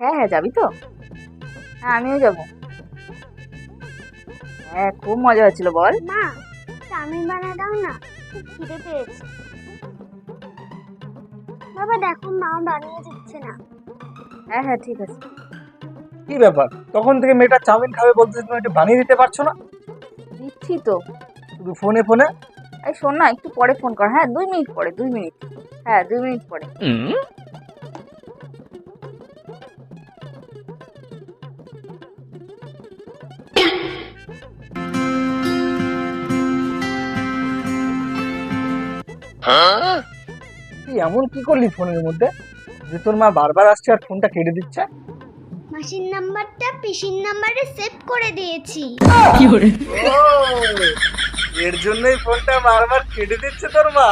হ্যাঁ হ্যাঁ, যাবি তো? হ্যাঁ, আমিও যাবো। হ্যাঁ, খুব মজা হচ্ছিল, বল। মা, চাউমিন বানা দাও না, খুব খিদে পেয়েছে। বাবা দেখো, মা বানিয়ে দিচ্ছে না। হ্যাঁ হ্যাঁ, ঠিক আছে। কি ব্যাপার, তখন থেকে মেয়েটা চাউমিন খাবে বলতে তুমি একটু বানিয়ে দিতে পারছো না? দিচ্ছি তো। শুধু ফোনে ফোনে। এই শোন না, একটু পরে ফোন কর। হ্যাঁ, 2 মিনিট পরে, 2 মিনিট। হ্যাঁ, 2 মিনিট পরে। তুই এমন কি করলি ফোনের মধ্যে যে তোর মা বারবার আসছে আর ফোনটা কেটে দিচ্ছে? মাসির নাম্বারটা পিসির নাম্বারে সেভ করে দিয়েছি। ও, এর জন্যই ফোনটা বারবার কেটে দিচ্ছে তোর মা।